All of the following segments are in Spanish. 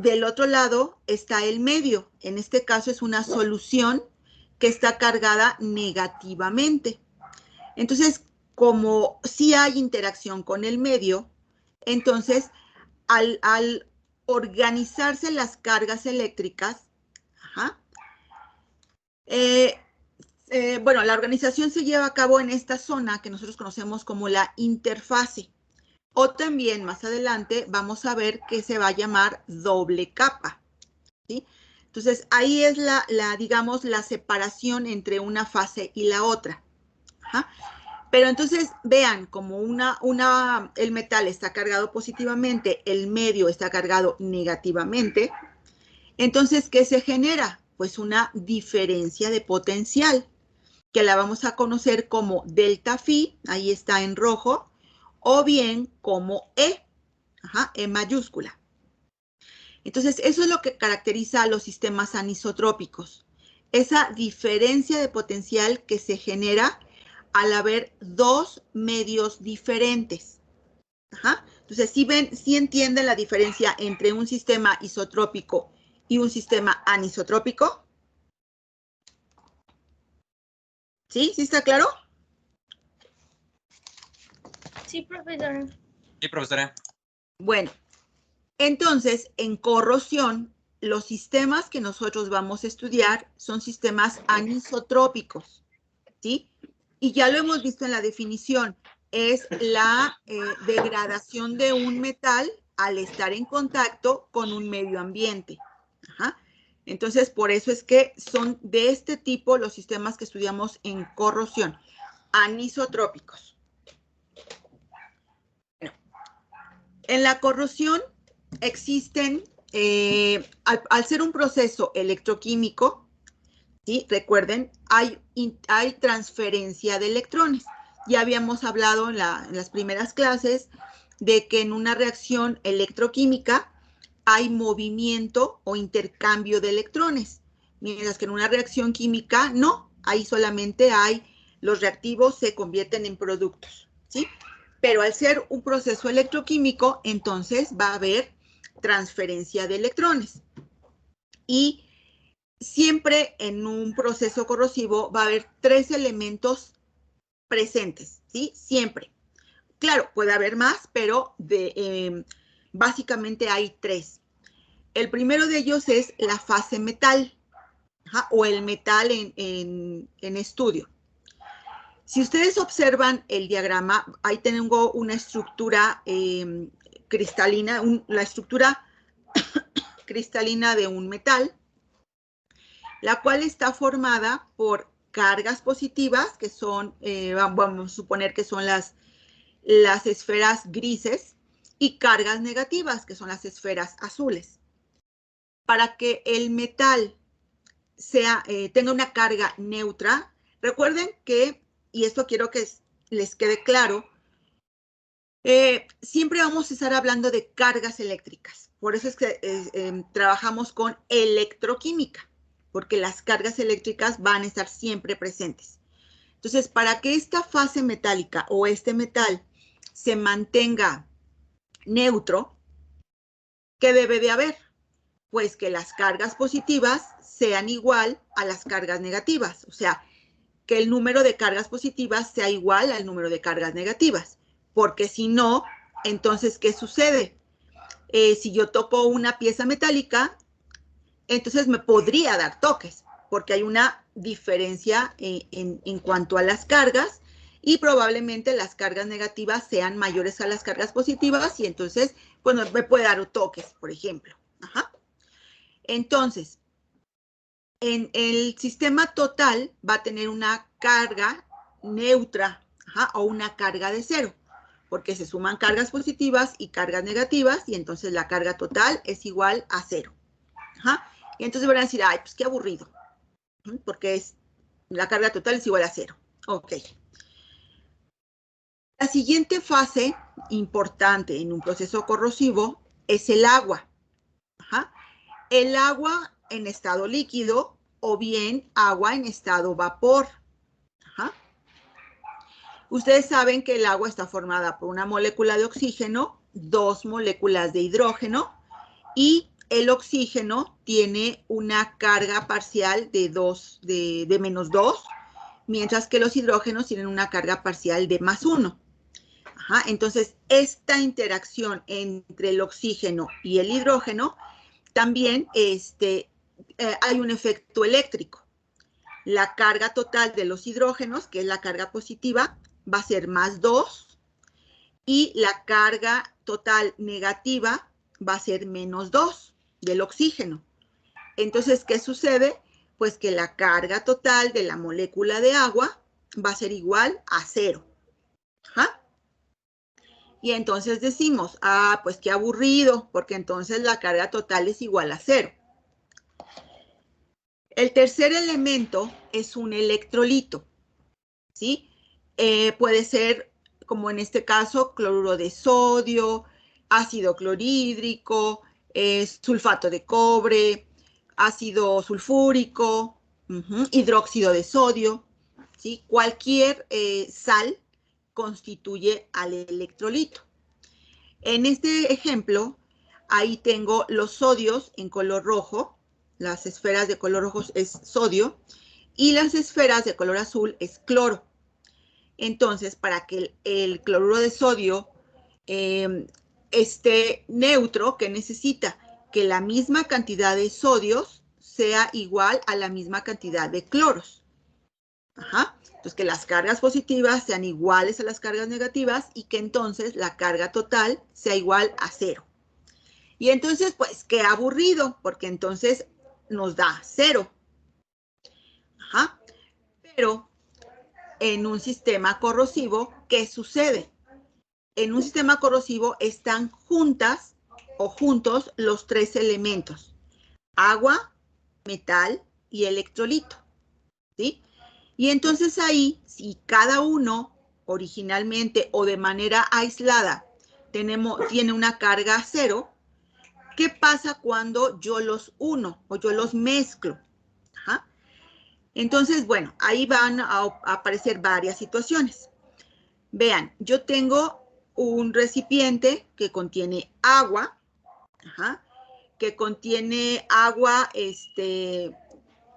del otro lado está el medio. En este caso es una solución que está cargada negativamente. Entonces, como sí hay interacción con el medio, entonces al organizarse las cargas eléctricas, bueno, la organización se lleva a cabo en esta zona que nosotros conocemos como la interfase. O también más adelante vamos a ver que se va a llamar doble capa, ¿sí? Entonces, ahí es digamos, la separación entre una fase y la otra. Ajá. Pero entonces, vean, como el metal está cargado positivamente, el medio está cargado negativamente, entonces, ¿qué se genera? Pues una diferencia de potencial, que la vamos a conocer como delta phi, ahí está en rojo, o bien como E, E mayúscula. Entonces, eso es lo que caracteriza a los sistemas anisotrópicos, esa diferencia de potencial que se genera al haber dos medios diferentes. Entonces, ¿sí entienden la diferencia entre un sistema isotrópico y un sistema anisotrópico? ¿Sí? ¿Sí está claro? Sí, profesora. Sí, profesora. Bueno, entonces, en corrosión, los sistemas que nosotros vamos a estudiar son sistemas anisotrópicos, ¿sí? Y ya lo hemos visto en la definición, es la degradación de un metal al estar en contacto con un medio ambiente. Entonces, por eso es que son de este tipo los sistemas que estudiamos en corrosión, anisotrópicos. Bueno, en la corrosión existen, al ser un proceso electroquímico, ¿sí? Recuerden, hay transferencia de electrones. Ya habíamos hablado en las primeras clases de que en una reacción electroquímica hay movimiento o intercambio de electrones, mientras que en una reacción química no, ahí solamente los reactivos se convierten en productos, ¿sí? Pero al ser un proceso electroquímico, entonces va a haber transferencia de electrones. Y siempre en un proceso corrosivo va a haber tres elementos presentes, ¿sí? Siempre. Claro, puede haber más, pero básicamente hay tres. El primero de ellos es la fase metal, o el metal en estudio. Si ustedes observan el diagrama, ahí tengo una estructura cristalina, la estructura cristalina de un metal, la cual está formada por cargas positivas, que son, vamos a suponer que son las esferas grises, y cargas negativas, que son las esferas azules. Para que el metal tenga una carga neutra, recuerden que, y esto quiero que les quede claro, siempre vamos a estar hablando de cargas eléctricas. Por eso es que trabajamos con electroquímica, porque las cargas eléctricas van a estar siempre presentes. Entonces, para que esta fase metálica o este metal se mantenga neutro, ¿qué debe de haber? Pues que las cargas positivas sean igual a las cargas negativas. O sea, que el número de cargas positivas sea igual al número de cargas negativas. Porque si no, entonces, ¿qué sucede? Si yo toco una pieza metálica, entonces me podría dar toques, porque hay una diferencia en cuanto a las cargas, y probablemente las cargas negativas sean mayores a las cargas positivas, y entonces, bueno, me puede dar toques, por ejemplo. Entonces, en el sistema total va a tener una carga neutra, o una carga de cero, porque se suman cargas positivas y cargas negativas, y entonces la carga total es igual a cero. Y entonces van a decir, ay, pues qué aburrido, porque la carga total es igual a cero. Ok. La siguiente fase importante en un proceso corrosivo es el agua. El agua en estado líquido o bien agua en estado vapor. Ustedes saben que el agua está formada por una molécula de oxígeno, dos moléculas de hidrógeno y el oxígeno tiene una carga parcial de menos 2, mientras que los hidrógenos tienen una carga parcial de más 1. Ajá, entonces, esta interacción entre el oxígeno y el hidrógeno también hay un efecto eléctrico. La carga total de los hidrógenos, que es la carga positiva, va a ser más 2 y la carga total negativa va a ser menos 2 del oxígeno. Entonces, ¿qué sucede? Pues que la carga total de la molécula de agua va a ser igual a 0. Ajá. Y entonces decimos, pues qué aburrido, porque entonces la carga total es igual a 0. El tercer elemento es un electrolito, ¿sí? Puede ser, como en este caso, cloruro de sodio, ácido clorhídrico, sulfato de cobre, ácido sulfúrico, hidróxido de sodio, ¿sí? Cualquier sal constituye al electrolito. En este ejemplo, ahí tengo los sodios en color rojo, las esferas de color rojo es sodio, y las esferas de color azul es cloro. Entonces, para que el cloruro de sodio esté neutro, ¿qué necesita? Que la misma cantidad de sodios sea igual a la misma cantidad de cloros. Ajá. Entonces, que las cargas positivas sean iguales a las cargas negativas y que entonces la carga total sea igual a 0. Y entonces, pues, qué aburrido, porque entonces nos da 0. Ajá. Pero en un sistema corrosivo, ¿qué sucede? En un sistema corrosivo están juntas o juntos los tres elementos: agua, metal y electrolito, ¿sí? Y entonces ahí, si cada uno originalmente o de manera aislada tiene una carga 0, ¿qué pasa cuando yo los uno o yo los mezclo? Ajá. Entonces, bueno, ahí van a aparecer varias situaciones. Vean, yo tengo un recipiente que contiene agua, ajá, que contiene agua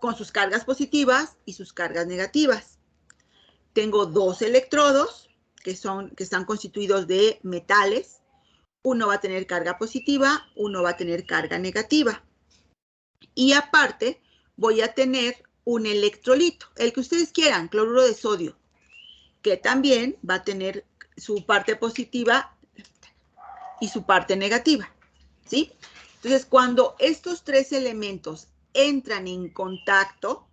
con sus cargas positivas y sus cargas negativas. Tengo dos electrodos que están constituidos de metales. Uno va a tener carga positiva, uno va a tener carga negativa. Y aparte voy a tener un electrolito, el que ustedes quieran, cloruro de sodio, que también va a tener su parte positiva y su parte negativa, ¿sí? Entonces, cuando estos tres elementos entran en contacto,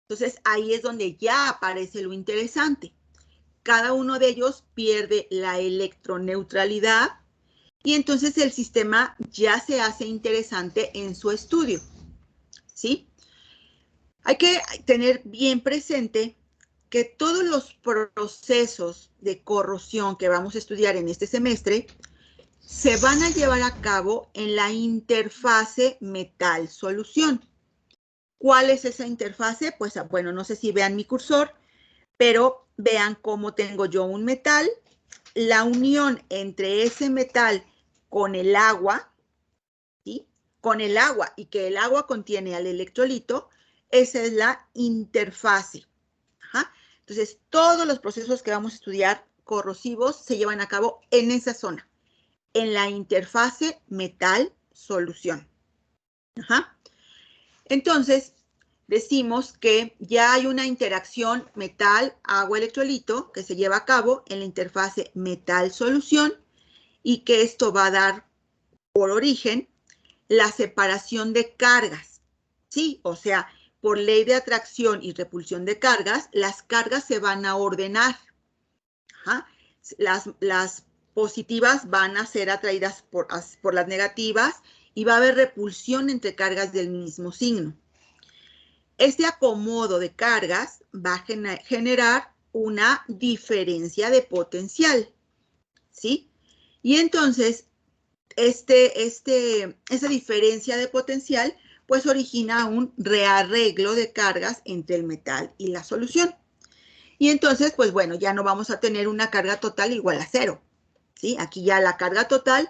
entonces ahí es donde ya aparece lo interesante. Cada uno de ellos pierde la electroneutralidad y entonces el sistema ya se hace interesante en su estudio, ¿sí? Hay que tener bien presente que todos los procesos de corrosión que vamos a estudiar en este semestre se van a llevar a cabo en la interfase metal-solución. ¿Cuál es esa interfase? Pues, bueno, no sé si vean mi cursor, pero vean cómo tengo yo un metal. La unión entre ese metal con el agua, ¿sí? Con el agua y que el agua contiene al electrolito, esa es la interfase. Ajá. Entonces, todos los procesos que vamos a estudiar corrosivos se llevan a cabo en esa zona, en la interfase metal-solución. Ajá. Entonces, decimos que ya hay una interacción metal-agua-electrolito que se lleva a cabo en la interfase metal-solución y que esto va a dar por origen la separación de cargas, ¿sí? O sea, por ley de atracción y repulsión de cargas, las cargas se van a ordenar. Ajá. Las positivas van a ser atraídas por las negativas y va a haber repulsión entre cargas del mismo signo. Este acomodo de cargas va a generar una diferencia de potencial, ¿sí? Y entonces, esa diferencia de potencial, pues origina un rearreglo de cargas entre el metal y la solución. Y entonces, pues bueno, ya no vamos a tener una carga total igual a 0, ¿sí? Aquí ya la carga total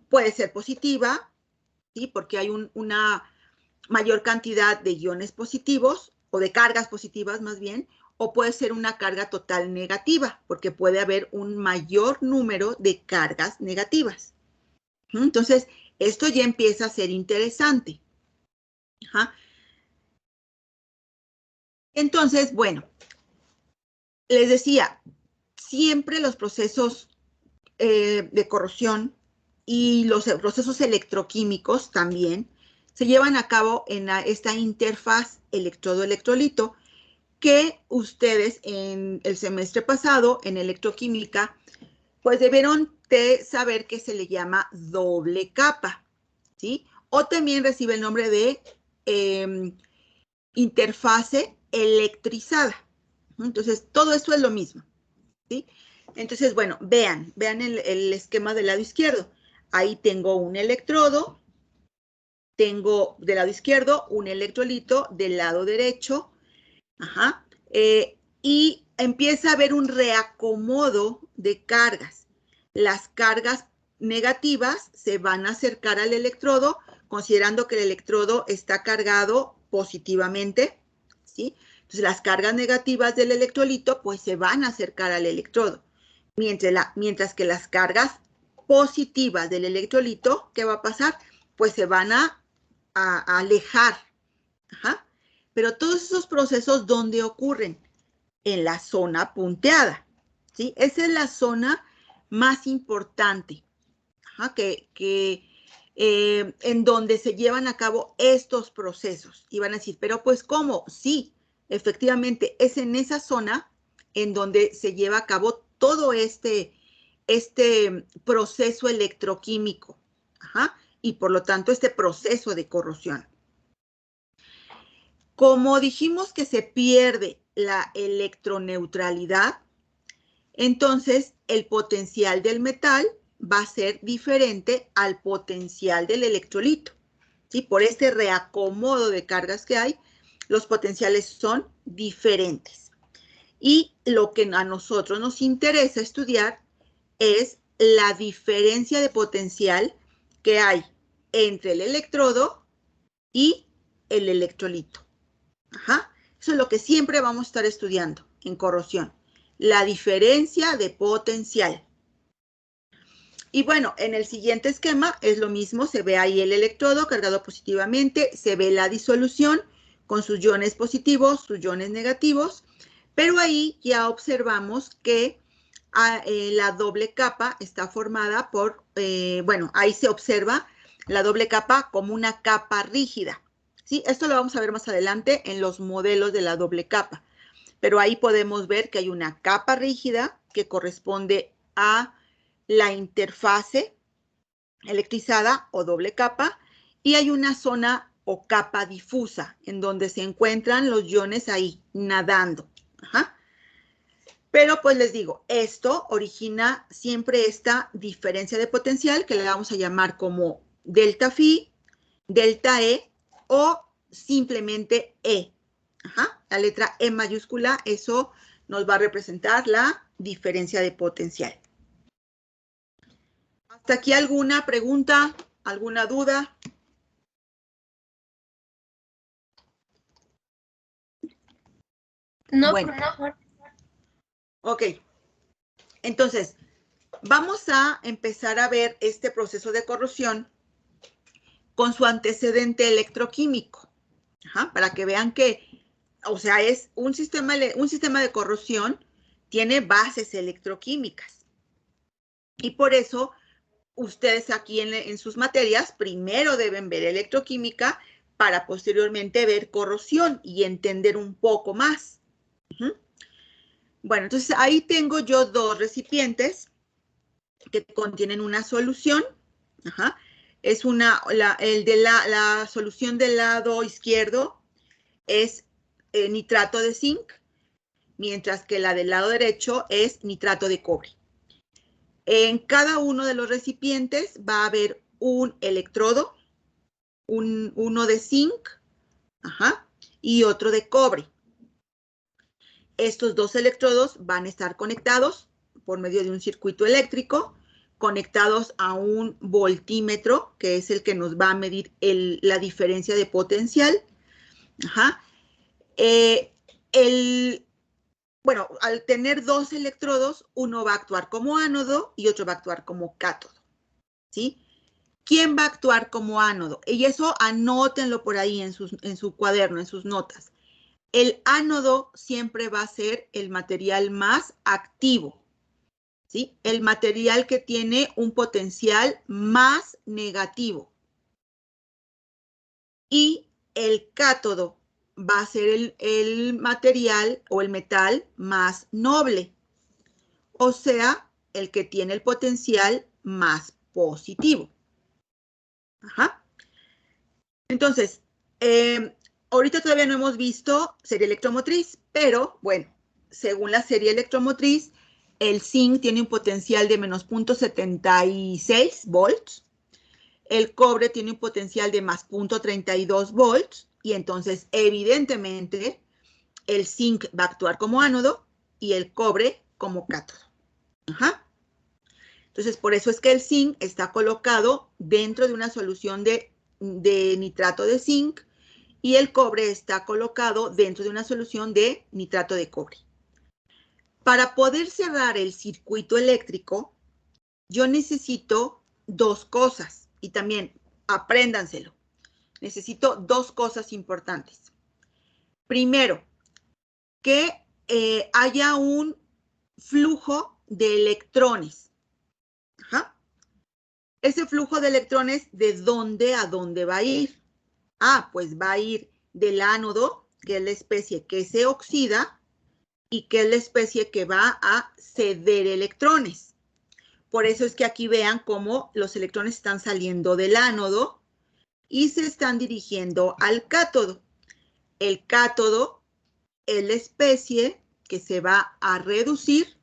puede ser positiva, ¿sí? Porque hay una mayor cantidad de iones positivos o de cargas positivas más bien, o puede ser una carga total negativa, porque puede haber un mayor número de cargas negativas. Entonces, esto ya empieza a ser interesante. Ajá. Entonces, bueno, les decía, siempre los procesos de corrosión y los procesos electroquímicos también se llevan a cabo en esta interfaz electrodo-electrolito que ustedes en el semestre pasado en electroquímica pues debieron de saber que se le llama doble capa, ¿sí? O también recibe el nombre de interfase electrizada. Entonces, todo esto es lo mismo, ¿sí? Entonces, bueno, vean el esquema del lado izquierdo. Ahí tengo un electrodo, tengo del lado izquierdo un electrolito, del lado derecho, ajá, y empieza a haber un reacomodo de cargas. Las cargas negativas se van a acercar al electrodo, considerando que el electrodo está cargado positivamente, ¿sí? Entonces, las cargas negativas del electrolito, pues, se van a acercar al electrodo. Mientras que las cargas positivas del electrolito, ¿qué va a pasar? Pues se van a alejar. Ajá. Pero todos esos procesos, ¿dónde ocurren? En la zona punteada, ¿sí? Esa es la zona más importante, ajá, en donde se llevan a cabo estos procesos. Y van a decir, pero pues, ¿cómo? Sí, efectivamente, es en esa zona en donde se lleva a cabo todo este proceso electroquímico, ajá, y por lo tanto este proceso de corrosión. Como dijimos que se pierde la electroneutralidad, entonces el potencial del metal va a ser diferente al potencial del electrolito, ¿sí? Por este reacomodo de cargas que hay, los potenciales son diferentes. Y lo que a nosotros nos interesa estudiar es la diferencia de potencial que hay entre el electrodo y el electrolito. Ajá. Eso es lo que siempre vamos a estar estudiando en corrosión. La diferencia de potencial. Y bueno, en el siguiente esquema es lo mismo. Se ve ahí el electrodo cargado positivamente. Se ve la disolución con sus iones positivos, sus iones negativos. Pero ahí ya observamos que la doble capa está formada por, bueno, ahí se observa la doble capa como una capa rígida. ¿Sí? Esto lo vamos a ver más adelante en los modelos de la doble capa. Pero ahí podemos ver que hay una capa rígida que corresponde a la interfase electrizada o doble capa y hay una zona o capa difusa en donde se encuentran los iones ahí nadando. Ajá. Pero pues les digo, esto origina siempre esta diferencia de potencial que le vamos a llamar como delta phi, delta E o simplemente E. Ajá, la letra E mayúscula, eso nos va a representar la diferencia de potencial. ¿Hasta aquí alguna pregunta, alguna duda? No, bueno, no. Ok, entonces vamos a empezar a ver este proceso de corrosión con su antecedente electroquímico, ajá, para que vean que, o sea, es un sistema de corrosión, tiene bases electroquímicas. Y por eso ustedes aquí en sus materias primero deben ver electroquímica para posteriormente ver corrosión y entender un poco más. Bueno, entonces ahí tengo yo dos recipientes que contienen una solución. Ajá. Es la solución del lado izquierdo es nitrato de zinc, mientras que la del lado derecho es nitrato de cobre. En cada uno de los recipientes va a haber un electrodo, uno de zinc, ajá, y otro de cobre. Estos dos electrodos van a estar conectados por medio de un circuito eléctrico conectados a un voltímetro, que es el que nos va a medir la diferencia de potencial. Ajá. Bueno, al tener dos electrodos, uno va a actuar como ánodo y otro va a actuar como cátodo, ¿sí? ¿Quién va a actuar como ánodo? Y eso anótenlo por ahí en su cuaderno, en sus notas. El ánodo siempre va a ser el material más activo, ¿sí? El material que tiene un potencial más negativo. Y el cátodo va a ser el material o el metal más noble, o sea, el que tiene el potencial más positivo. Ajá. Entonces, ahorita todavía no hemos visto serie electromotriz, pero bueno, según la serie electromotriz, el zinc tiene un potencial de menos 0.76 volts, el cobre tiene un potencial de más 0.32 volts, y entonces, evidentemente, el zinc va a actuar como ánodo y el cobre como cátodo. Ajá. Entonces, por eso es que el zinc está colocado dentro de una solución de nitrato de zinc y el cobre está colocado dentro de una solución de nitrato de cobre. Para poder cerrar el circuito eléctrico, yo necesito dos cosas y también apréndanselo. Necesito dos cosas importantes. Primero, que haya un flujo de electrones. Ajá. Ese flujo de electrones, ¿de dónde a dónde va a ir? Pues va a ir del ánodo, que es la especie que se oxida, y que es la especie que va a ceder electrones. Por eso es que aquí vean cómo los electrones están saliendo del ánodo y se están dirigiendo al cátodo. El cátodo es la especie que se va a reducir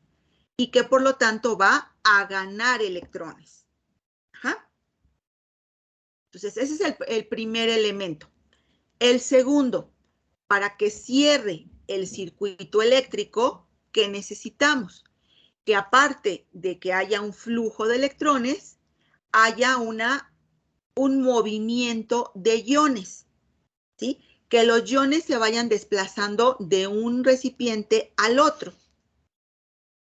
y que por lo tanto va a ganar electrones. Ajá. Entonces, ese es el primer elemento. El segundo, para que cierre el circuito eléctrico, ¿qué necesitamos? Que aparte de que haya un flujo de electrones, haya un movimiento de iones, ¿sí? Que los iones se vayan desplazando de un recipiente al otro.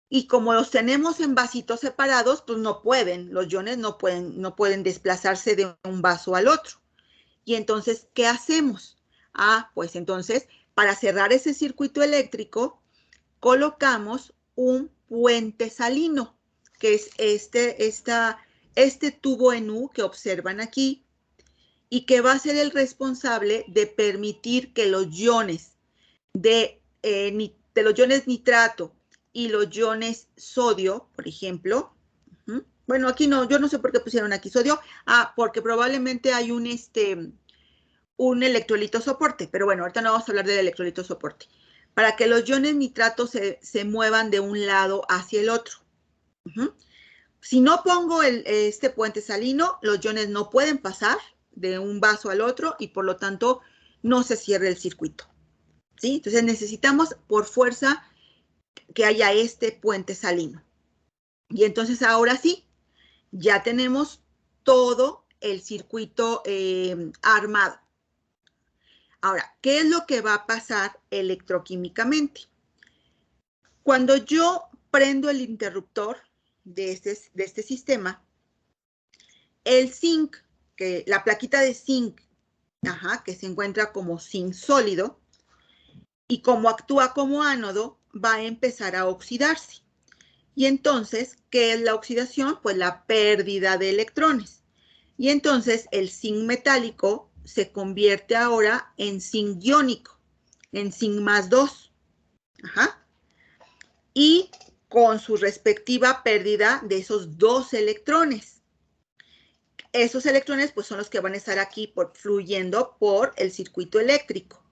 Y como los tenemos en vasitos separados, pues no pueden, los iones no pueden desplazarse de un vaso al otro. Y entonces, ¿qué hacemos? Pues entonces, para cerrar ese circuito eléctrico, colocamos un puente salino, que es este tubo en U que observan aquí, y que va a ser el responsable de permitir que los iones de los iones nitrato y los iones sodio, por ejemplo, bueno, aquí no, yo no sé por qué pusieron aquí sodio, porque probablemente hay un electrolito soporte, pero bueno, ahorita no vamos a hablar del electrolito soporte, para que los iones nitrato se muevan de un lado hacia el otro. Si no pongo este puente salino, los iones no pueden pasar de un vaso al otro y por lo tanto no se cierra el circuito, ¿sí? Entonces necesitamos por fuerza que haya este puente salino. Y entonces ahora sí, ya tenemos todo el circuito armado. Ahora, ¿qué es lo que va a pasar electroquímicamente? Cuando yo prendo el interruptor de este sistema, el zinc, la plaquita de zinc, que se encuentra como zinc sólido, y como actúa como ánodo, va a empezar a oxidarse. Y entonces, ¿qué es la oxidación? Pues la pérdida de electrones. Y entonces el zinc metálico se convierte ahora en zinc iónico, en zinc más 2. Y con su respectiva pérdida de esos 2 electrones. Esos electrones pues son los que van a estar aquí fluyendo por el circuito eléctrico.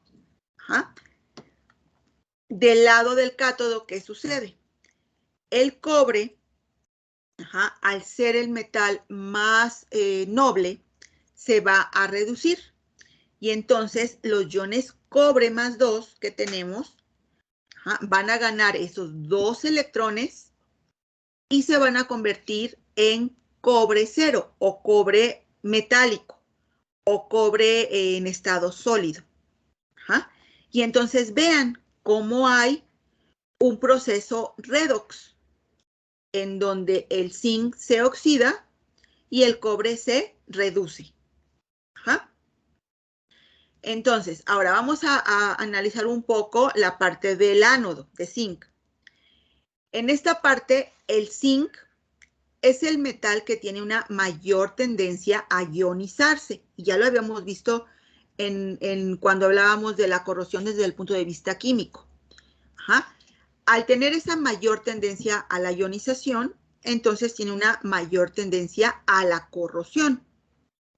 Del lado del cátodo, ¿qué sucede? El cobre, al ser el metal más noble, se va a reducir. Y entonces los iones cobre más 2 que tenemos van a ganar esos 2 electrones y se van a convertir en cobre cero o cobre metálico o cobre en estado sólido. Ajá. Y entonces vean cómo hay un proceso redox en donde el zinc se oxida y el cobre se reduce. Ajá. Entonces, ahora vamos a analizar un poco la parte del ánodo de zinc. En esta parte, el zinc es el metal que tiene una mayor tendencia a ionizarse. Y ya lo habíamos visto cuando hablábamos de la corrosión desde el punto de vista químico. Ajá. Al tener esa mayor tendencia a la ionización, entonces tiene una mayor tendencia a la corrosión.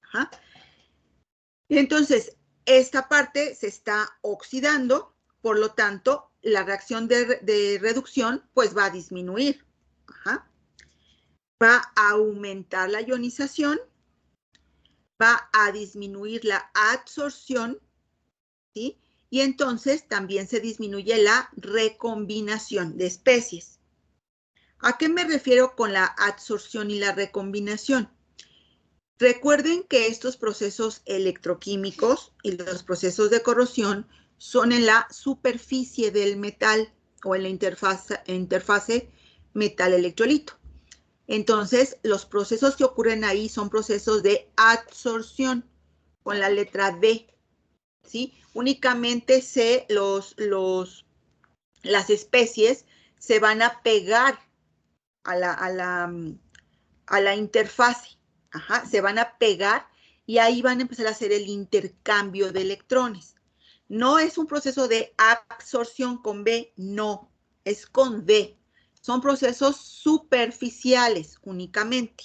Ajá. Y entonces, esta parte se está oxidando, por lo tanto, la reacción de reducción pues va a disminuir. Ajá. Va a aumentar la ionización, va a disminuir la absorción, ¿sí? Y entonces también se disminuye la recombinación de especies. ¿A qué me refiero con la absorción y la recombinación? Recuerden que estos procesos electroquímicos y los procesos de corrosión son en la superficie del metal o en la interfase metal-electrolito. Entonces, los procesos que ocurren ahí son procesos de absorción con la letra D, ¿sí? Únicamente las especies se van a pegar a la interfase. Ajá, se van a pegar y ahí van a empezar a hacer el intercambio de electrones. No es un proceso de absorción con B, no, es con D. Son procesos superficiales únicamente.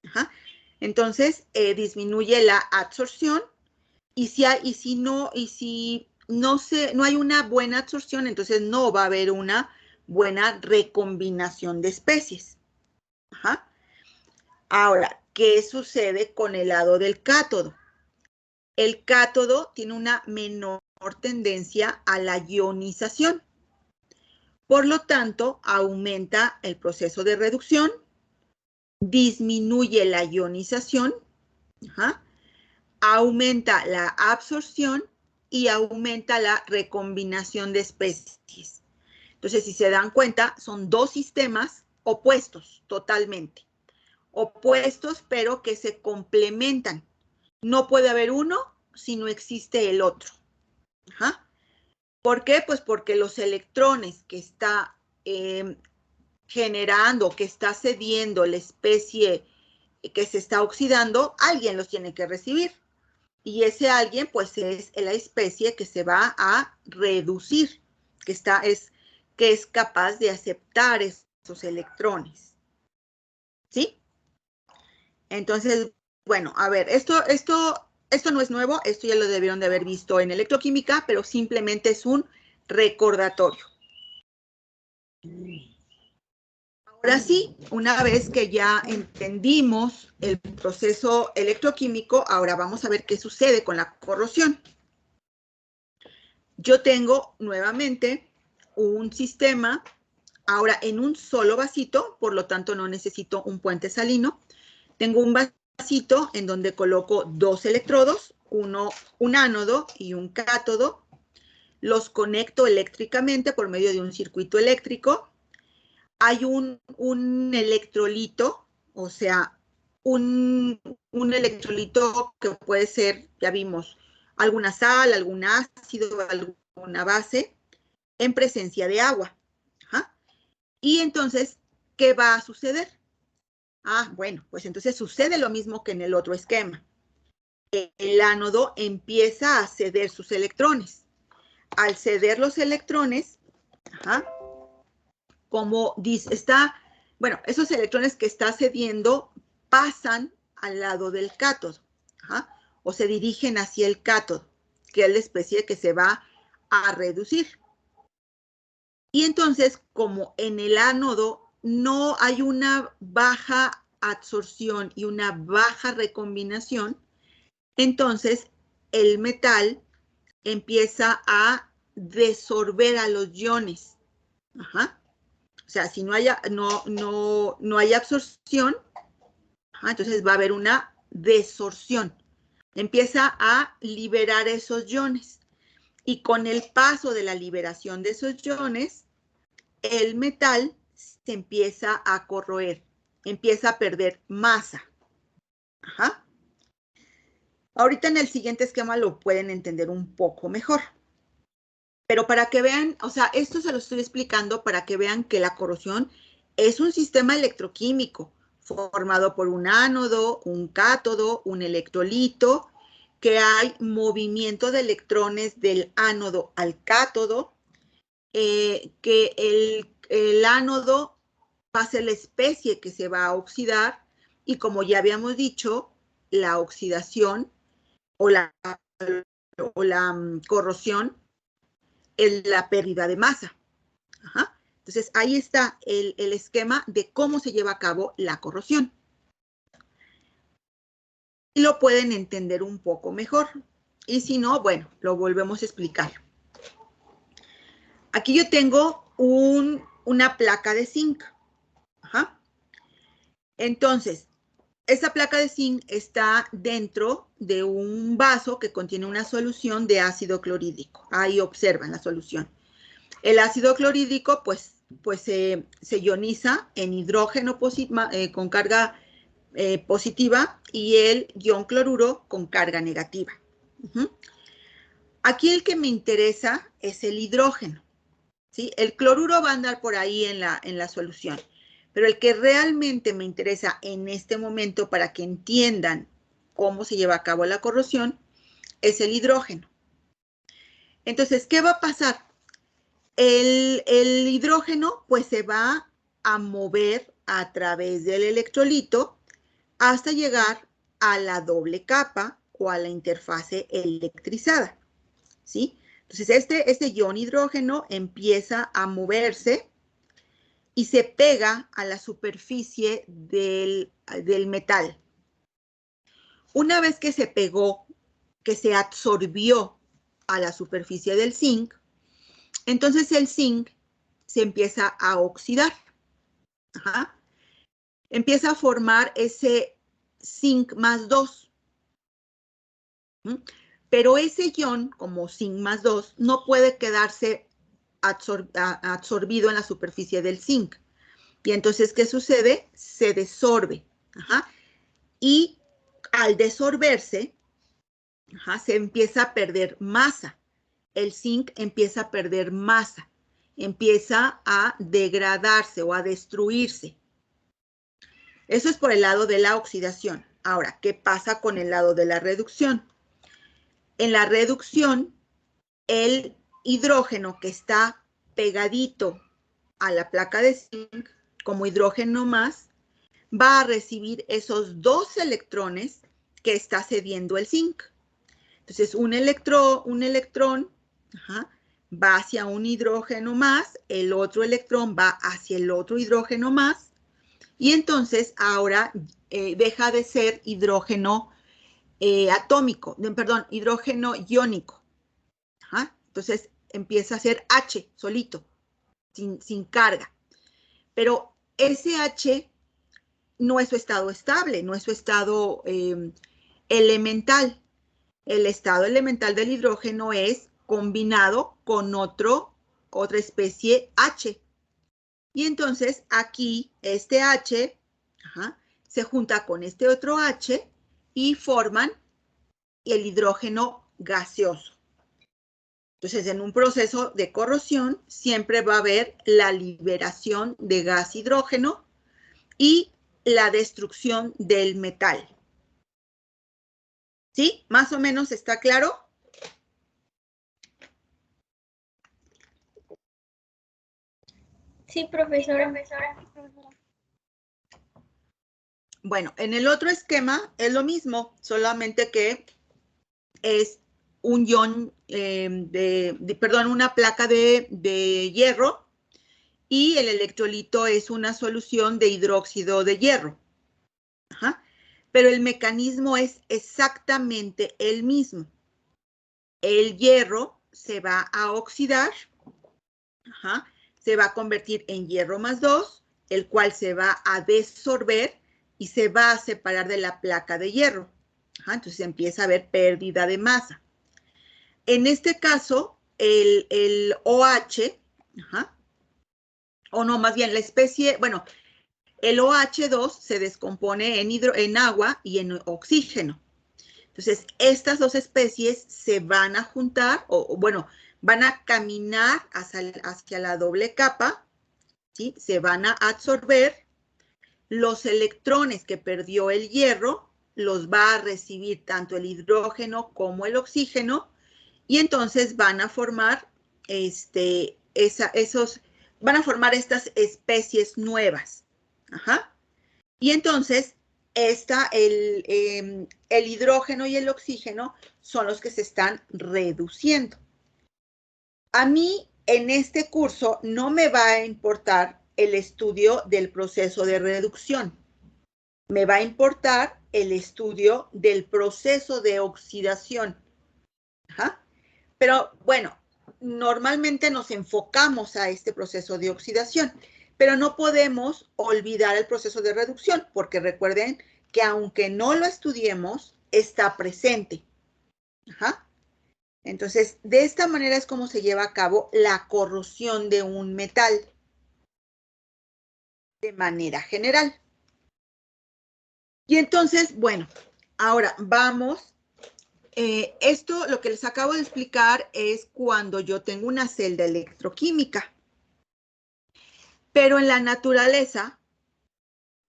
Ajá. Entonces, disminuye la absorción y si no hay una buena absorción, entonces no va a haber una buena recombinación de especies. Ajá. Ahora, ¿qué sucede con el lado del cátodo? El cátodo tiene una menor tendencia a la ionización. Por lo tanto, aumenta el proceso de reducción, disminuye la ionización, ajá, aumenta la absorción y aumenta la recombinación de especies. Entonces, si se dan cuenta, son dos sistemas opuestos totalmente. Opuestos, pero que se complementan. No puede haber uno si no existe el otro. Ajá. ¿Por qué? Pues porque los electrones que está generando, que está cediendo la especie que se está oxidando, alguien los tiene que recibir. Y ese alguien, pues, es la especie que se va a reducir, que es capaz de aceptar esos electrones. ¿Sí? Entonces, bueno, a ver, esto no es nuevo, esto ya lo debieron de haber visto en electroquímica, pero simplemente es un recordatorio. Ahora sí, una vez que ya entendimos el proceso electroquímico, ahora vamos a ver qué sucede con la corrosión. Yo tengo nuevamente un sistema, ahora en un solo vasito, por lo tanto no necesito un puente salino. Tengo un vasito en donde coloco dos electrodos, un ánodo y un cátodo. Los conecto eléctricamente por medio de un circuito eléctrico. Hay un electrolito, o sea, un electrolito que puede ser, ya vimos, alguna sal, algún ácido, alguna base, en presencia de agua. Ajá. Y entonces, ¿qué va a suceder? Ah, bueno, pues entonces sucede lo mismo que en el otro esquema. El ánodo empieza a ceder sus electrones. Al ceder los electrones, ajá, bueno, esos electrones que está cediendo pasan al lado del cátodo, ajá, o se dirigen hacia el cátodo, que es la especie que se va a reducir. Y entonces, como en el ánodo no hay una baja absorción y una baja recombinación, entonces el metal empieza a desorber a los iones. Ajá. O sea, si no hay absorción, entonces va a haber una desorción. Empieza a liberar esos iones. Y con el paso de la liberación de esos iones, el metal se empieza a corroer, empieza a perder masa. Ajá. Ahorita en el siguiente esquema lo pueden entender un poco mejor. Pero para que vean, o sea, esto se lo estoy explicando para que vean que la corrosión es un sistema electroquímico formado por un ánodo, un cátodo, un electrolito, que hay movimiento de electrones del ánodo al cátodo, que el ánodo va a ser la especie que se va a oxidar y como ya habíamos dicho, la oxidación o la corrosión es la pérdida de masa. Ajá. Entonces, ahí está el esquema de cómo se lleva a cabo la corrosión. Y lo pueden entender un poco mejor. Y si no, bueno, lo volvemos a explicar. Aquí yo tengo una placa de zinc. Ajá. Entonces, esa placa de zinc está dentro de un vaso que contiene una solución de ácido clorhídrico. Ahí observan la solución. El ácido clorhídrico, pues se ioniza en hidrógeno con carga positiva y el ion cloruro con carga negativa. Aquí el que me interesa es el hidrógeno. ¿Sí? El cloruro va a andar por ahí en la solución, pero el que realmente me interesa en este momento para que entiendan cómo se lleva a cabo la corrosión es el hidrógeno. Entonces, ¿qué va a pasar? El hidrógeno pues se va a mover a través del electrolito hasta llegar a la doble capa o a la interfase electrizada, ¿sí? Entonces este ion hidrógeno empieza a moverse y se pega a la superficie del metal. Una vez que se pegó, que se absorbió a la superficie del zinc, entonces el zinc se empieza a oxidar. Ajá. Empieza a formar ese zinc más 2. Pero ese ion, como zinc más 2, no puede quedarse absorbido en la superficie del zinc. Y entonces, ¿qué sucede? Se desorbe. Ajá. Y al desorberse, se empieza a perder masa. El zinc empieza a perder masa. Empieza a degradarse o a destruirse. Eso es por el lado de la oxidación. Ahora, ¿qué pasa con el lado de la reducción? En la reducción, el hidrógeno que está pegadito a la placa de zinc, como hidrógeno más, va a recibir esos 2 electrones que está cediendo el zinc. Entonces, un electrón va hacia un hidrógeno más, el otro electrón va hacia el otro hidrógeno más, y entonces ahora deja de ser hidrógeno hidrógeno iónico. Entonces empieza a ser H solito, sin carga. Pero ese H no es su estado estable, no es su estado elemental. El estado elemental del hidrógeno es combinado con otra especie H. Y entonces aquí este H se junta con este otro H y forman el hidrógeno gaseoso. Entonces, en un proceso de corrosión siempre va a haber la liberación de gas hidrógeno y la destrucción del metal. ¿Sí? ¿Más o menos está claro? Sí, profesora. Bueno, en el otro esquema es lo mismo, solamente que es un ion una placa de hierro y el electrolito es una solución de hidróxido de hierro. Pero el mecanismo es exactamente el mismo. El hierro se va a oxidar, se va a convertir en hierro más 2, el cual se va a desorber y se va a separar de la placa de hierro. Entonces empieza a haber pérdida de masa. En este caso, el OH, o no, más bien la especie, bueno, el OH2 se descompone en agua y en oxígeno. Entonces, estas dos especies se van a juntar, o bueno, van a caminar hacia la doble capa, ¿sí? Se van a absorber. Los electrones que perdió el hierro los va a recibir tanto el hidrógeno como el oxígeno, y entonces van a formar van a formar estas especies nuevas. Y entonces el hidrógeno y el oxígeno son los que se están reduciendo. A mí en este curso no me va a importar el estudio del proceso de reducción. Me va a importar el estudio del proceso de oxidación. Pero bueno, normalmente nos enfocamos a este proceso de oxidación, pero no podemos olvidar el proceso de reducción, porque recuerden que aunque no lo estudiemos, está presente. Entonces, de esta manera es como se lleva a cabo la corrosión de un metal de manera general. Y entonces, bueno, ahora vamos. Esto, lo que les acabo de explicar, es cuando yo tengo una celda electroquímica. Pero en la naturaleza,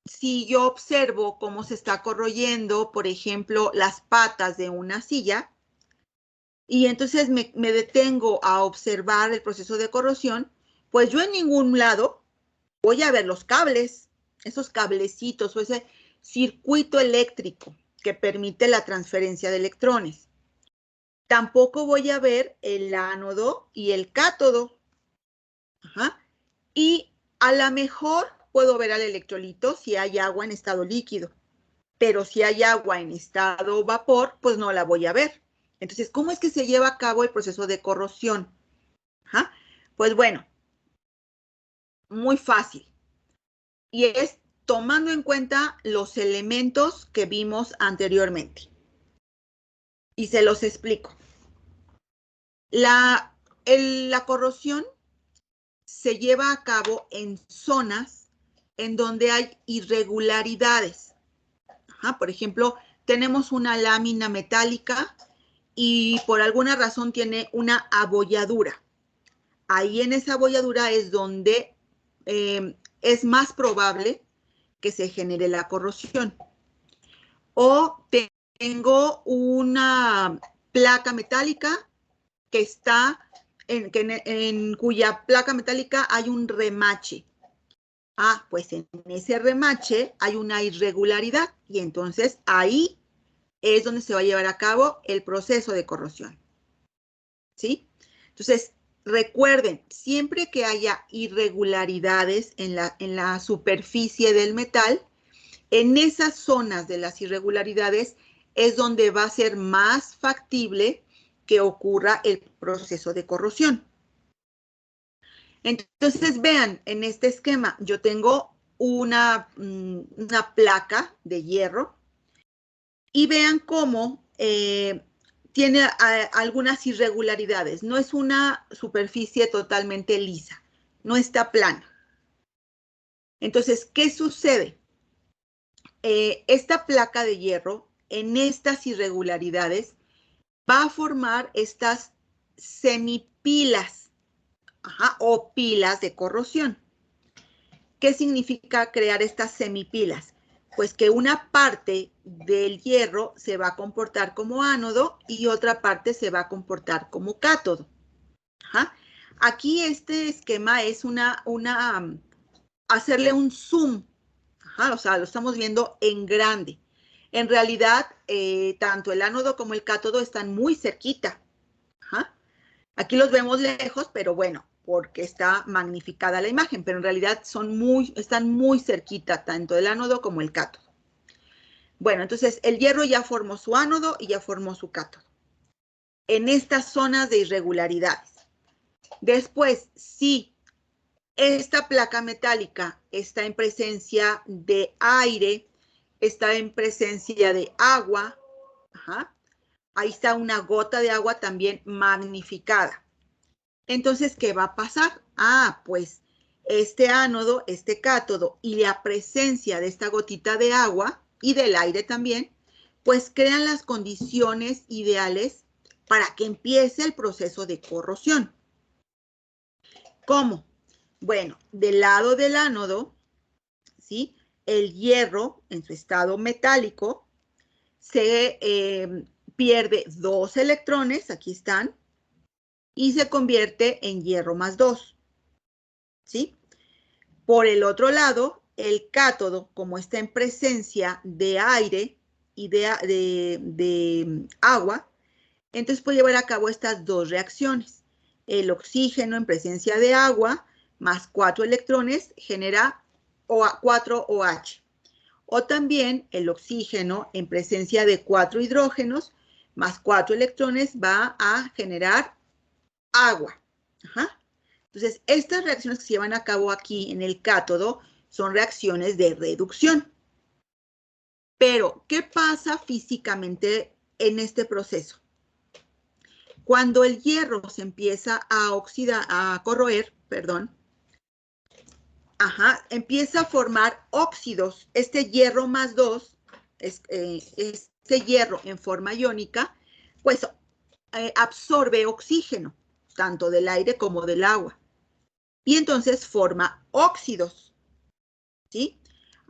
si yo observo cómo se está corroyendo, por ejemplo, las patas de una silla, y entonces me detengo a observar el proceso de corrosión, pues yo en ningún lado voy a ver los cables, esos cablecitos o ese circuito eléctrico que permite la transferencia de electrones. Tampoco voy a ver el ánodo y el cátodo. Y a lo mejor puedo ver al electrolito si hay agua en estado líquido. Pero si hay agua en estado vapor, pues no la voy a ver. Entonces, ¿cómo es que se lleva a cabo el proceso de corrosión? Pues bueno, muy fácil. Y es tomando en cuenta los elementos que vimos anteriormente. Y se los explico. La corrosión se lleva a cabo en zonas en donde hay irregularidades. Por ejemplo, tenemos una lámina metálica y por alguna razón tiene una abolladura. Ahí en esa abolladura es donde es más probable que se genere la corrosión. O tengo una placa metálica que está en cuya placa metálica hay un remache. Pues en ese remache hay una irregularidad y entonces ahí es donde se va a llevar a cabo el proceso de corrosión. ¿Sí? Entonces, recuerden, siempre que haya irregularidades en la superficie del metal, en esas zonas de las irregularidades es donde va a ser más factible que ocurra el proceso de corrosión. Entonces, vean, en este esquema yo tengo una placa de hierro y vean cómo tiene algunas irregularidades. No es una superficie totalmente lisa, no está plana. Entonces, ¿qué sucede? Esta placa de hierro, en estas irregularidades, va a formar estas semipilas o pilas de corrosión. ¿Qué significa crear estas semipilas? Pues que una parte del hierro se va a comportar como ánodo y otra parte se va a comportar como cátodo. Aquí este esquema es hacerle un zoom. O sea, lo estamos viendo en grande. En realidad, tanto el ánodo como el cátodo están muy cerquita. Aquí los vemos lejos, pero bueno, porque está magnificada la imagen, pero en realidad están muy cerquita, tanto el ánodo como el cátodo. Bueno, entonces el hierro ya formó su ánodo y ya formó su cátodo. En estas zonas de irregularidades. Después, si esta placa metálica está en presencia de aire, está en presencia de agua. Ajá. Ahí está una gota de agua también magnificada. Entonces, ¿qué va a pasar? Ah, pues este ánodo, este cátodo y la presencia de esta gotita de agua y del aire también, pues crean las condiciones ideales para que empiece el proceso de corrosión. ¿Cómo? Bueno, del lado del ánodo, ¿sí? El hierro en su estado metálico se pierde 2 electrones, aquí están, y se convierte en hierro más 2, ¿sí? Por el otro lado, el cátodo, como está en presencia de aire y de agua, entonces puede llevar a cabo estas 2 reacciones. El oxígeno en presencia de agua más 4 electrones genera 4 OH. O también el oxígeno en presencia de 4 hidrógenos más 4 electrones va a generar agua. Ajá. Entonces, estas reacciones que se llevan a cabo aquí en el cátodo son reacciones de reducción. Pero, ¿qué pasa físicamente en este proceso? Cuando el hierro se empieza a oxidar, a corroer, perdón, empieza a formar óxidos. Este hierro más 2, este hierro en forma iónica, pues absorbe oxígeno, tanto del aire como del agua. Y entonces forma óxidos, ¿sí?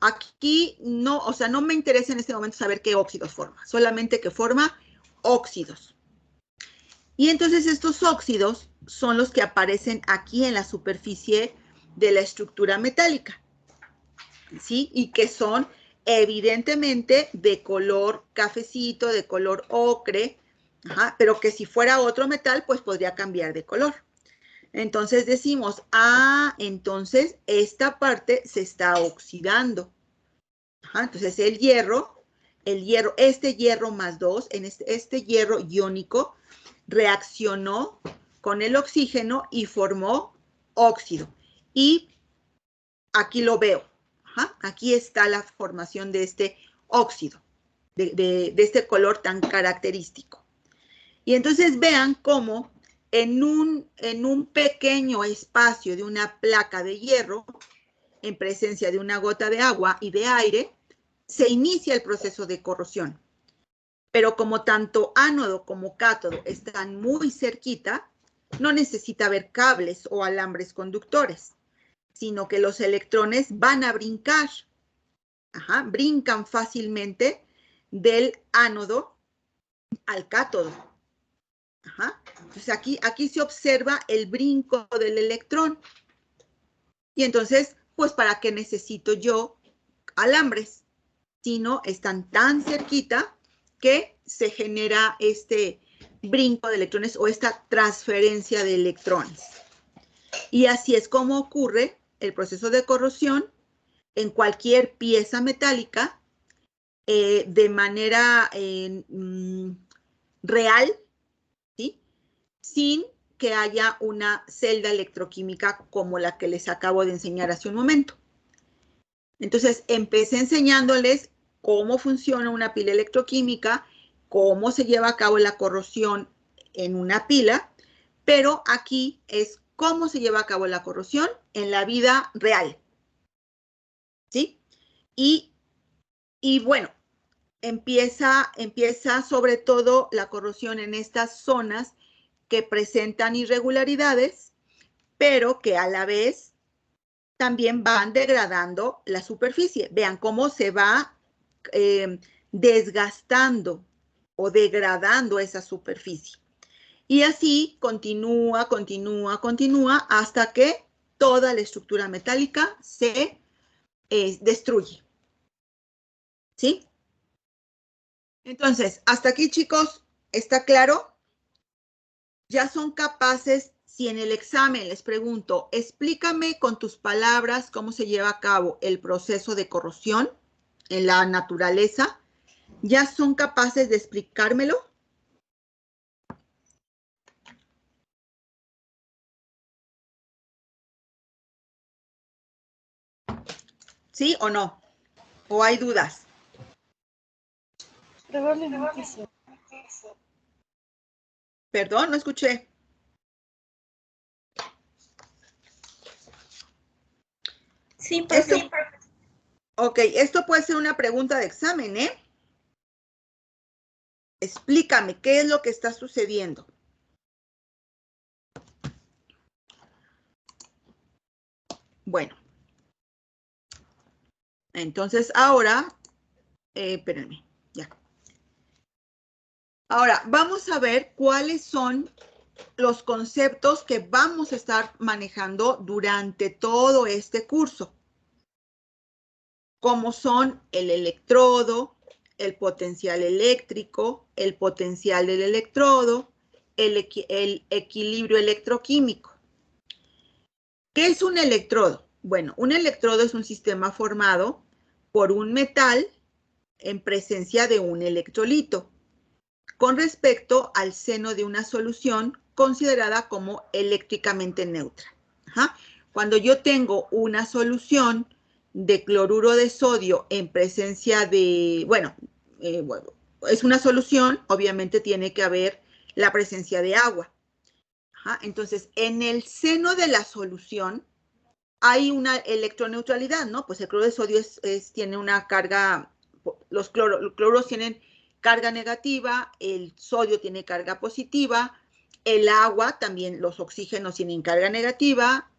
Aquí no, o sea, no me interesa en este momento saber qué óxidos forma, solamente que forma óxidos. Y entonces estos óxidos son los que aparecen aquí en la superficie de la estructura metálica, ¿sí? Y que son evidentemente de color cafecito, de color ocre, pero que si fuera otro metal, pues podría cambiar de color. Entonces decimos, entonces esta parte se está oxidando. Entonces el hierro, este hierro más 2, en este hierro iónico, reaccionó con el oxígeno y formó óxido. Y aquí lo veo. Aquí está la formación de este óxido, de este color tan característico. Y entonces vean cómo en un pequeño espacio de una placa de hierro, en presencia de una gota de agua y de aire, se inicia el proceso de corrosión. Pero como tanto ánodo como cátodo están muy cerquita, no necesita haber cables o alambres conductores, sino que los electrones van a brincar. Brincan fácilmente del ánodo al cátodo. Entonces aquí se observa el brinco del electrón. Y entonces, pues, ¿para qué necesito yo alambres? Si no, están tan cerquita que se genera este brinco de electrones o esta transferencia de electrones. Y así es como ocurre el proceso de corrosión en cualquier pieza metálica de manera real, ¿sí? Sin que haya una celda electroquímica como la que les acabo de enseñar hace un momento. Entonces, empecé enseñándoles cómo funciona una pila electroquímica, cómo se lleva a cabo la corrosión en una pila, pero aquí es cómo se lleva a cabo la corrosión en la vida real, ¿sí? Y bueno, empieza sobre todo la corrosión en estas zonas que presentan irregularidades, pero que a la vez también van degradando la superficie. Vean cómo se va desgastando o degradando esa superficie. Y así continúa hasta que toda la estructura metálica se destruye. ¿Sí? Entonces, hasta aquí, chicos, ¿está claro? Ya son capaces, si en el examen les pregunto, explícame con tus palabras cómo se lleva a cabo el proceso de corrosión en la naturaleza, ¿ya son capaces de explicármelo? ¿Sí o no? ¿O hay dudas? Probablemente sí. Perdón, no escuché. Sí, profe. Ok, esto puede ser una pregunta de examen, ¿eh? Explícame, ¿qué es lo que está sucediendo? Bueno. Entonces, ahora, espérenme, ya. Ahora, vamos a ver cuáles son los conceptos que vamos a estar manejando durante todo este curso, como son el electrodo, el potencial eléctrico, el potencial del electrodo, el equilibrio electroquímico. ¿Qué es un electrodo? Bueno, un electrodo es un sistema formado por un metal en presencia de un electrolito, con respecto al seno de una solución considerada como eléctricamente neutra. Ajá. Cuando yo tengo una solución de cloruro de sodio en presencia de, bueno, es una solución, obviamente tiene que haber la presencia de agua. Ajá. Entonces, en el seno de la solución hay una electroneutralidad, ¿no? Pues el cloruro de sodio tiene una carga, los cloruros tienen carga negativa, el sodio tiene carga positiva, el agua también, los oxígenos tienen carga negativa,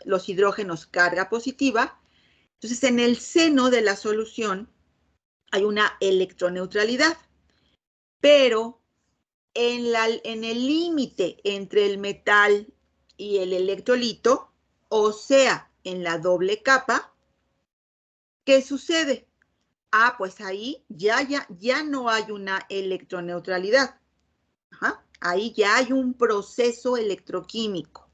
los hidrógenos carga positiva. Entonces, en el seno de la solución hay una electroneutralidad, pero en el límite entre el metal y el electrolito, o sea, en la doble capa, ¿qué sucede? Ah, pues ahí ya no hay una electroneutralidad. Ajá. Ahí ya hay un proceso electroquímico.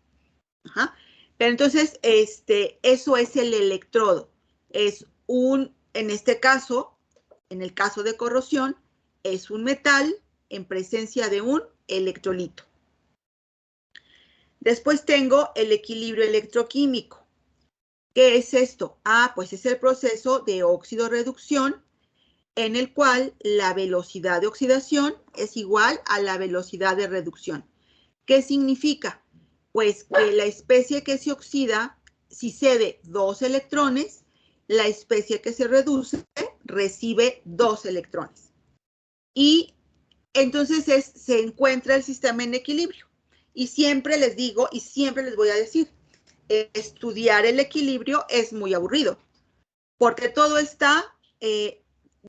Ajá. Pero entonces, eso es el electrodo. Es en este caso, en el caso de corrosión, es un metal en presencia de un electrolito. Después tengo el equilibrio electroquímico. ¿Qué es esto? Ah, pues es el proceso de óxido-reducción en el cual la velocidad de oxidación es igual a la velocidad de reducción. ¿Qué significa? Pues que la especie que se oxida, si cede 2 electrones, la especie que se reduce recibe 2 electrones. Y entonces se encuentra el sistema en equilibrio. Y siempre les digo y siempre les voy a decir, estudiar el equilibrio es muy aburrido, porque todo está,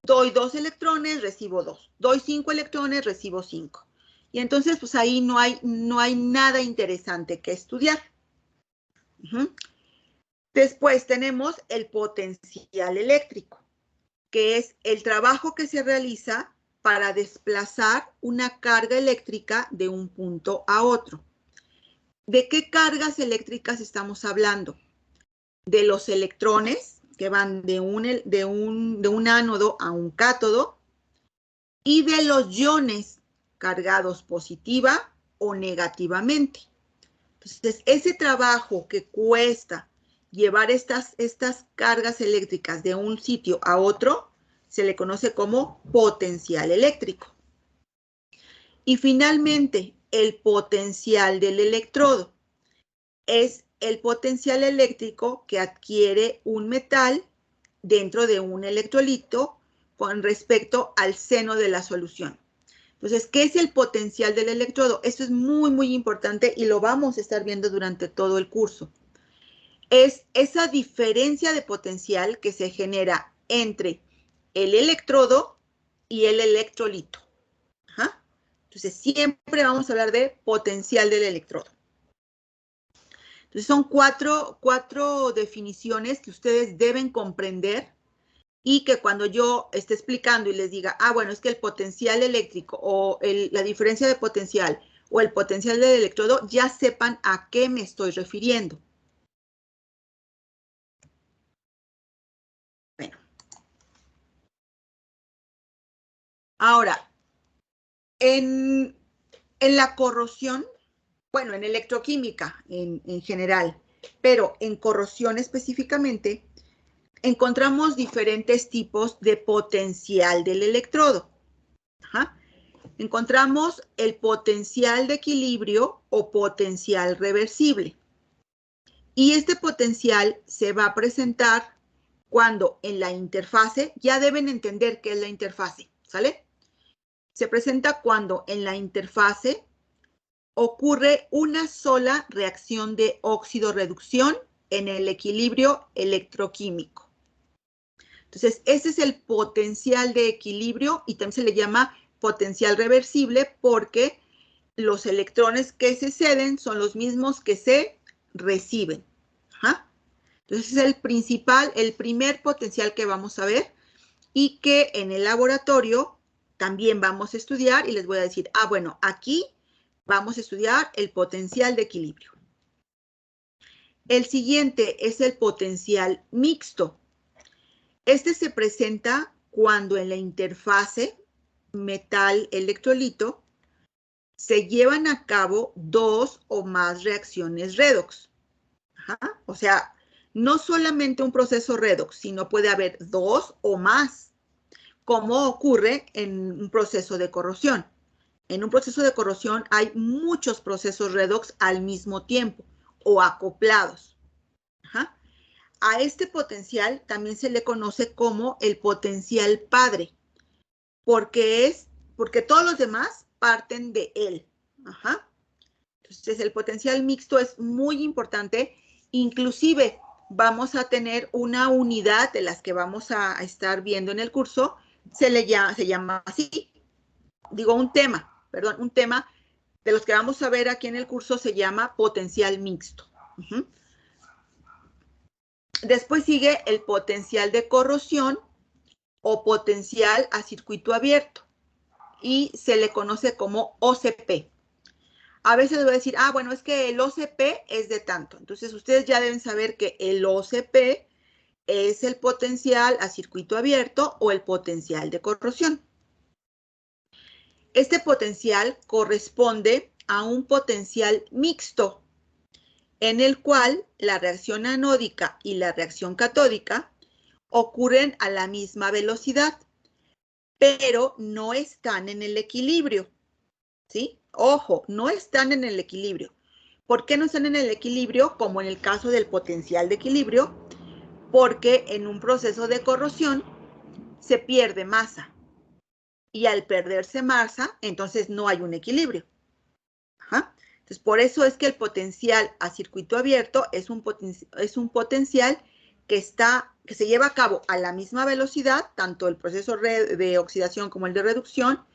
doy 2 electrones, recibo 2, doy 5 electrones, recibo 5. Y entonces, pues ahí no hay nada interesante que estudiar. Después tenemos el potencial eléctrico, que es el trabajo que se realiza para desplazar una carga eléctrica de un punto a otro. ¿De qué cargas eléctricas estamos hablando? De los electrones que van de un ánodo a un cátodo y de los iones cargados positiva o negativamente. Entonces, ese trabajo que cuesta llevar estas cargas eléctricas de un sitio a otro se le conoce como potencial eléctrico. Y finalmente, el potencial del electrodo es el potencial eléctrico que adquiere un metal dentro de un electrolito con respecto al seno de la solución. Entonces, ¿qué es el potencial del electrodo? Esto es muy, muy importante y lo vamos a estar viendo durante todo el curso. Es esa diferencia de potencial que se genera entre el electrodo y el electrolito. Ajá. Entonces, siempre vamos a hablar de potencial del electrodo. Entonces, son cuatro definiciones que ustedes deben comprender y que cuando yo esté explicando y les diga, ah, bueno, es que el potencial eléctrico o la diferencia de potencial o el potencial del electrodo, ya sepan a qué me estoy refiriendo. Bueno. Ahora, en la corrosión, bueno, en electroquímica en general, pero en corrosión específicamente, encontramos diferentes tipos de potencial del electrodo. Ajá. Encontramos el potencial de equilibrio o potencial reversible. Y este potencial se va a presentar cuando en la interfase, ya deben entender qué es la interfase, ¿sale? Se presenta cuando en la interfase ocurre una sola reacción de óxido-reducción en el equilibrio electroquímico. Entonces, ese es el potencial de equilibrio y también se le llama potencial reversible porque los electrones que se ceden son los mismos que se reciben. Ajá. Entonces, es el primer potencial que vamos a ver y que en el laboratorio también vamos a estudiar y les voy a decir, bueno, aquí vamos a estudiar el potencial de equilibrio. El siguiente es el potencial mixto. Este se presenta cuando en la interfase metal-electrolito se llevan a cabo dos o más reacciones redox. Ajá. O sea, no solamente un proceso redox, sino puede haber dos o más, como ocurre en un proceso de corrosión. En un proceso de corrosión hay muchos procesos redox al mismo tiempo o acoplados. Ajá. A este potencial también se le conoce como el potencial padre, porque todos los demás parten de él. Ajá. Entonces, el potencial mixto es muy importante. Inclusive, vamos a tener una unidad de las que vamos a estar viendo en el curso, se llama así, un tema de los que vamos a ver aquí en el curso se llama potencial mixto. Uh-huh. Después sigue el potencial de corrosión o potencial a circuito abierto y se le conoce como OCP. A veces les voy a decir, bueno, es que el OCP es de tanto. Entonces, ustedes ya deben saber que el OCP es el potencial a circuito abierto o el potencial de corrosión. Este potencial corresponde a un potencial mixto, en el cual la reacción anódica y la reacción catódica ocurren a la misma velocidad, pero no están en el equilibrio, ¿sí? Ojo, no están en el equilibrio. ¿Por qué no están en el equilibrio? Como en el caso del potencial de equilibrio, porque en un proceso de corrosión se pierde masa. Y al perderse masa, entonces no hay un equilibrio. Ajá. Entonces, por eso es que el potencial a circuito abierto es un potencial que se lleva a cabo a la misma velocidad, tanto el proceso de oxidación como el de reducción,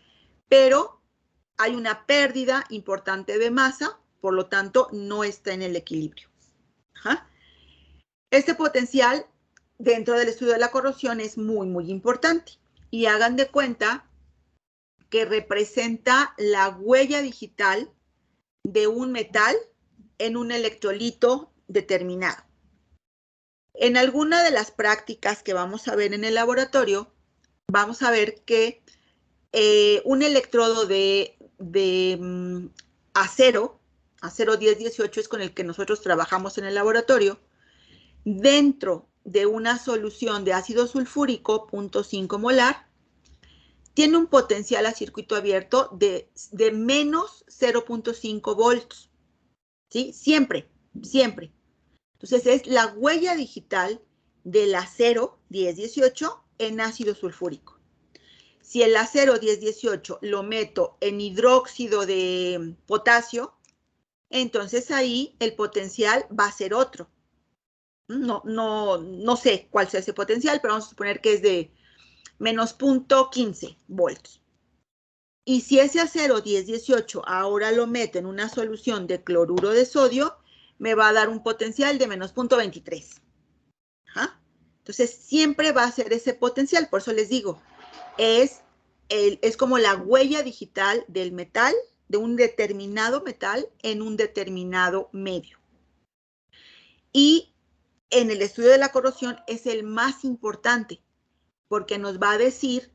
pero hay una pérdida importante de masa, por lo tanto, no está en el equilibrio. Ajá. Este potencial, dentro del estudio de la corrosión, es muy, muy importante. Y hagan de cuenta que representa la huella digital de un metal en un electrolito determinado. En alguna de las prácticas que vamos a ver en el laboratorio, vamos a ver que un electrodo de acero 1018 es con el que nosotros trabajamos en el laboratorio, dentro de una solución de ácido sulfúrico 0.5 molar, tiene un potencial a circuito abierto de menos 0.5 volts, ¿sí? Siempre, siempre. Entonces, es la huella digital del acero 1018 en ácido sulfúrico. Si el acero 1018 lo meto en hidróxido de potasio, entonces ahí el potencial va a ser otro. No sé cuál sea ese potencial, pero vamos a suponer que es de menos 0.15 volts. Y si ese acero 1018 ahora lo meto en una solución de cloruro de sodio, me va a dar un potencial de menos 0.23. ¿Ah? Entonces, siempre va a ser ese potencial. Por eso les digo, es como la huella digital del metal, de un determinado metal en un determinado medio. Y en el estudio de la corrosión es el más importante, porque nos va a decir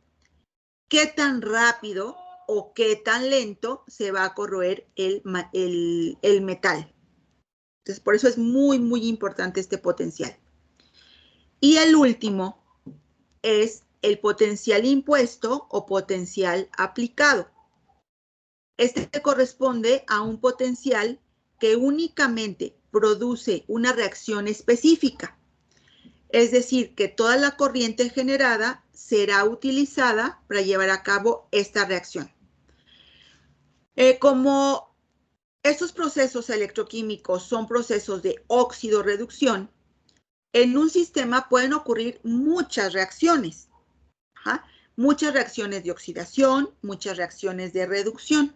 qué tan rápido o qué tan lento se va a corroer el metal. Entonces, por eso es muy, muy importante este potencial. Y el último es el potencial impuesto o potencial aplicado. Este corresponde a un potencial que únicamente produce una reacción específica. Es decir, que toda la corriente generada será utilizada para llevar a cabo esta reacción. Como estos procesos electroquímicos son procesos de óxido-reducción, en un sistema pueden ocurrir muchas reacciones. Muchas reacciones de oxidación, muchas reacciones de reducción.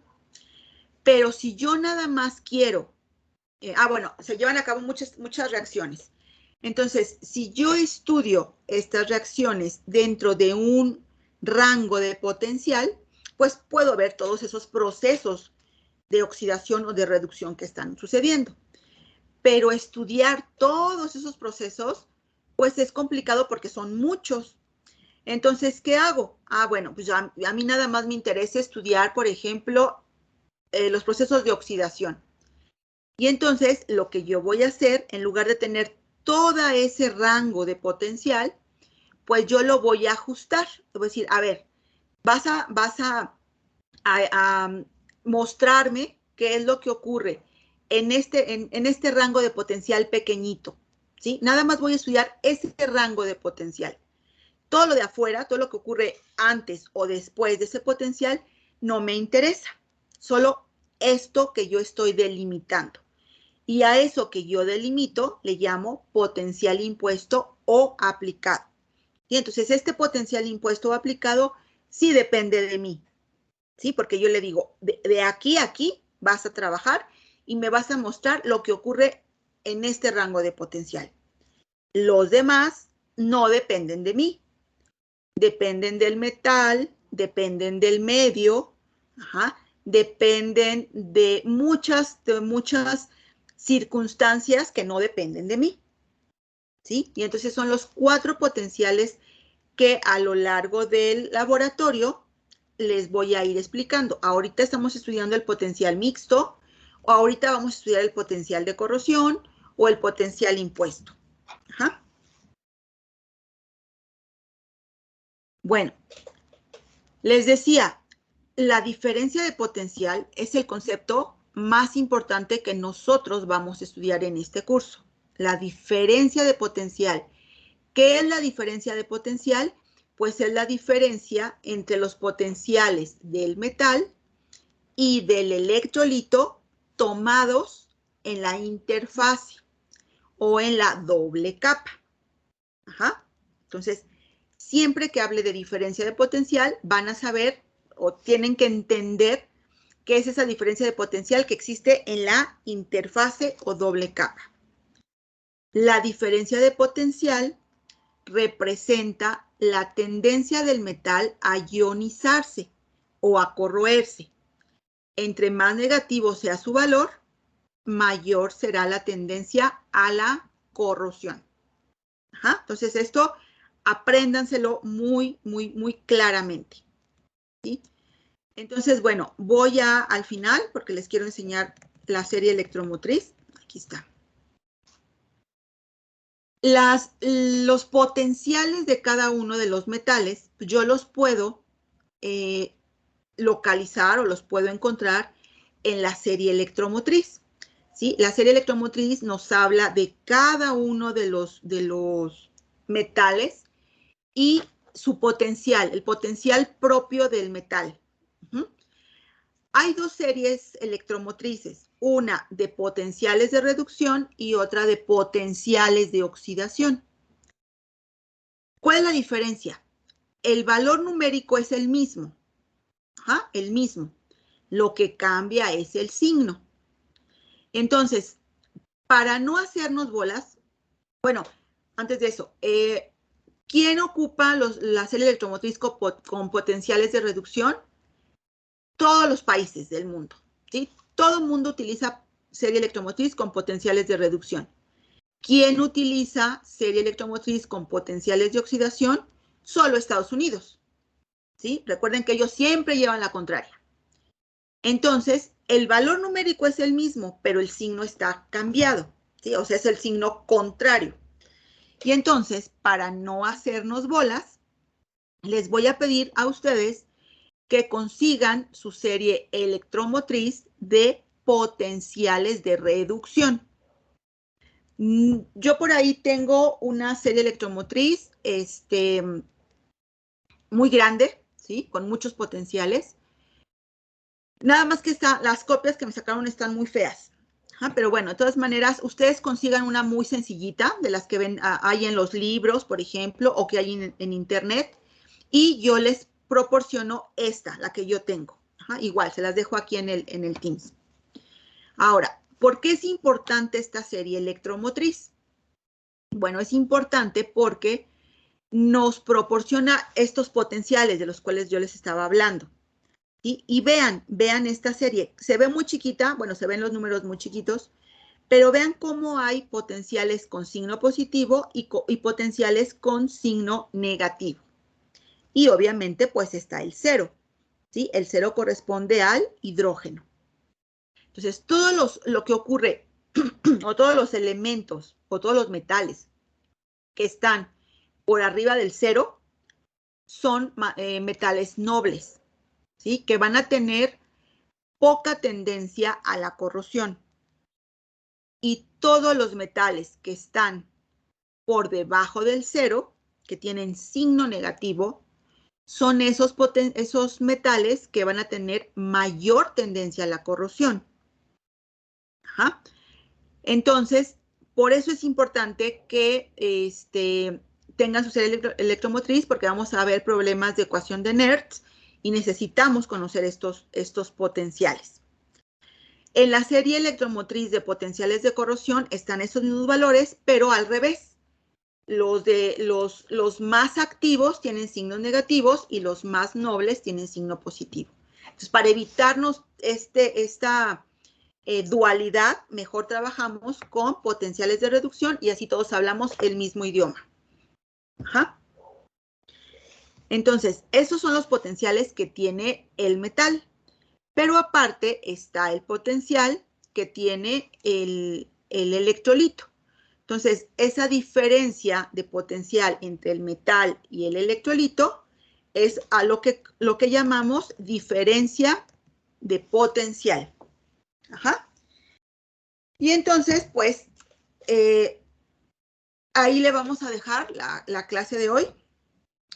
Pero si yo nada más quiero, bueno, se llevan a cabo muchas reacciones. Entonces, si yo estudio estas reacciones dentro de un rango de potencial, pues puedo ver todos esos procesos de oxidación o de reducción que están sucediendo. Pero estudiar todos esos procesos, pues es complicado porque son muchos. Entonces, ¿qué hago? Bueno, pues a mí nada más me interesa estudiar, por ejemplo, los procesos de oxidación. Y entonces, lo que yo voy a hacer, en lugar de tener todo ese rango de potencial, pues yo lo voy a ajustar. Te voy a decir, a ver, vas a mostrarme qué es lo que ocurre en este rango de potencial pequeñito, ¿sí? Nada más voy a estudiar ese rango de potencial. Todo lo de afuera, todo lo que ocurre antes o después de ese potencial, no me interesa. Solo esto que yo estoy delimitando. Y a eso que yo delimito le llamo potencial impuesto o aplicado. Y entonces este potencial impuesto o aplicado sí depende de mí. ¿Sí? Porque yo le digo, de aquí a aquí vas a trabajar y me vas a mostrar lo que ocurre en este rango de potencial. Los demás no dependen de mí. Dependen del metal, dependen del medio, dependen de muchas circunstancias que no dependen de mí. ¿Sí? Y entonces son los 4 potenciales que a lo largo del laboratorio les voy a ir explicando. Ahorita estamos estudiando el potencial mixto, o ahorita vamos a estudiar el potencial de corrosión o el potencial impuesto. Bueno, les decía, la diferencia de potencial es el concepto más importante que nosotros vamos a estudiar en este curso. La diferencia de potencial. ¿Qué es la diferencia de potencial? Pues es la diferencia entre los potenciales del metal y del electrolito tomados en la interfase o en la doble capa. Entonces, siempre que hable de diferencia de potencial, van a saber o tienen que entender qué es esa diferencia de potencial que existe en la interfase o doble capa. La diferencia de potencial representa la tendencia del metal a ionizarse o a corroerse. Entre más negativo sea su valor, mayor será la tendencia a la corrosión. Entonces esto apréndanselo muy claramente. ¿Sí? Entonces, bueno, voy al final porque les quiero enseñar la serie electromotriz. Aquí está. Los potenciales de cada uno de los metales, yo los puedo localizar o los puedo encontrar en la serie electromotriz. ¿Sí? La serie electromotriz nos habla de cada uno de los metales y su potencial, el potencial propio del metal. Hay 2 series electromotrices, una de potenciales de reducción y otra de potenciales de oxidación. ¿Cuál es la diferencia? El valor numérico es el mismo, el mismo. Lo que cambia es el signo. Entonces, para no hacernos bolas, bueno, antes de eso, ¿quién ocupa la serie electromotriz con potenciales de reducción? Todos los países del mundo, ¿sí? Todo el mundo utiliza serie electromotriz con potenciales de reducción. ¿Quién utiliza serie electromotriz con potenciales de oxidación? Solo Estados Unidos, ¿sí? Recuerden que ellos siempre llevan la contraria. Entonces, el valor numérico es el mismo, pero el signo está cambiado, ¿sí? O sea, es el signo contrario. Y entonces, para no hacernos bolas, les voy a pedir a ustedes que consigan su serie electromotriz de potenciales de reducción. Yo por ahí tengo una serie electromotriz muy grande, ¿sí? Con muchos potenciales. Nada más que las copias que me sacaron están muy feas. Pero bueno, de todas maneras, ustedes consigan una muy sencillita, de las que ven, hay en los libros, por ejemplo, o que hay en internet, y yo les proporciono esta, la que yo tengo. Igual, se las dejo aquí en el Teams. Ahora, ¿por qué es importante esta serie electromotriz? Bueno, es importante porque nos proporciona estos potenciales de los cuales yo les estaba hablando. ¿Sí? Y vean esta serie. Se ve muy chiquita, bueno, se ven los números muy chiquitos, pero vean cómo hay potenciales con signo positivo y potenciales con signo negativo. Y obviamente, pues está el cero, ¿sí? El cero corresponde al hidrógeno. Entonces, lo que ocurre, o todos los elementos, o todos los metales que están por arriba del cero, son metales nobles, ¿sí? Que van a tener poca tendencia a la corrosión. Y todos los metales que están por debajo del cero, que tienen signo negativo, son esos metales que van a tener mayor tendencia a la corrosión. Entonces, por eso es importante que tengan su serie electromotriz, porque vamos a ver problemas de ecuación de Nernst y necesitamos conocer estos potenciales. En la serie electromotriz de potenciales de corrosión están esos mismos valores, pero al revés. Los más activos tienen signos negativos y los más nobles tienen signo positivo. Entonces, para evitarnos esta dualidad, mejor trabajamos con potenciales de reducción y así todos hablamos el mismo idioma. Entonces, esos son los potenciales que tiene el metal. Pero aparte está el potencial que tiene el electrolito. Entonces, esa diferencia de potencial entre el metal y el electrolito es a lo que llamamos diferencia de potencial. Y entonces, pues, ahí le vamos a dejar la clase de hoy,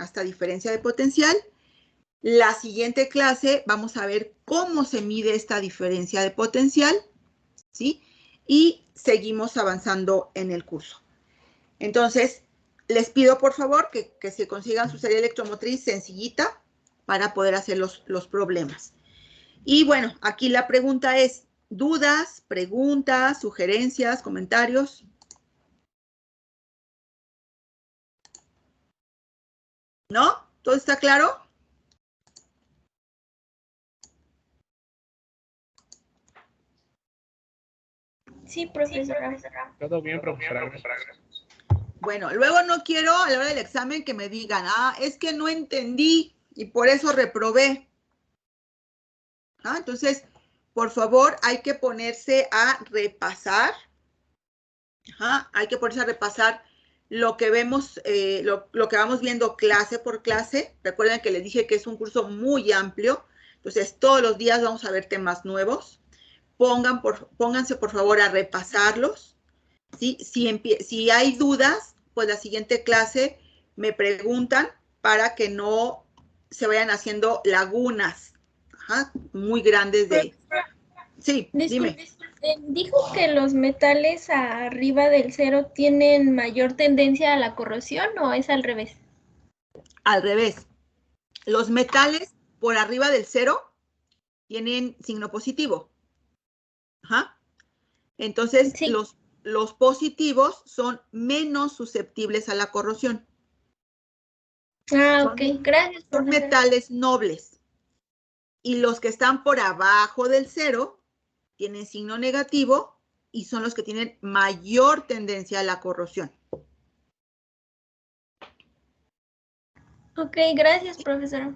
hasta diferencia de potencial. La siguiente clase vamos a ver cómo se mide esta diferencia de potencial, ¿sí? Y seguimos avanzando en el curso. Entonces, les pido por favor que se consigan su serie electromotriz sencillita para poder hacer los problemas. Y bueno, aquí la pregunta es, ¿dudas, preguntas, sugerencias, comentarios? ¿No? ¿Todo está claro? Sí, profesora. Todo bien, profesora. Bueno, luego no quiero a la hora del examen que me digan, es que no entendí y por eso reprobé. Entonces, por favor, hay que ponerse a repasar. Hay que ponerse a repasar lo que vemos, lo que vamos viendo clase por clase. Recuerden que les dije que es un curso muy amplio. Entonces, todos los días vamos a ver temas nuevos. Pónganse, por favor, a repasarlos. ¿Sí? Si hay dudas, pues la siguiente clase me preguntan para que no se vayan haciendo lagunas muy grandes de... Sí, dime. Dijo que los metales arriba del cero tienen mayor tendencia a la corrosión, ¿o es al revés? Al revés. Los metales por arriba del cero tienen signo positivo. Entonces, Sí. los positivos son menos susceptibles a la corrosión. Ok. Gracias, Son profesora. metales nobles. Y los que están por abajo del cero tienen signo negativo y son los que tienen mayor tendencia a la corrosión. Ok, gracias, profesora.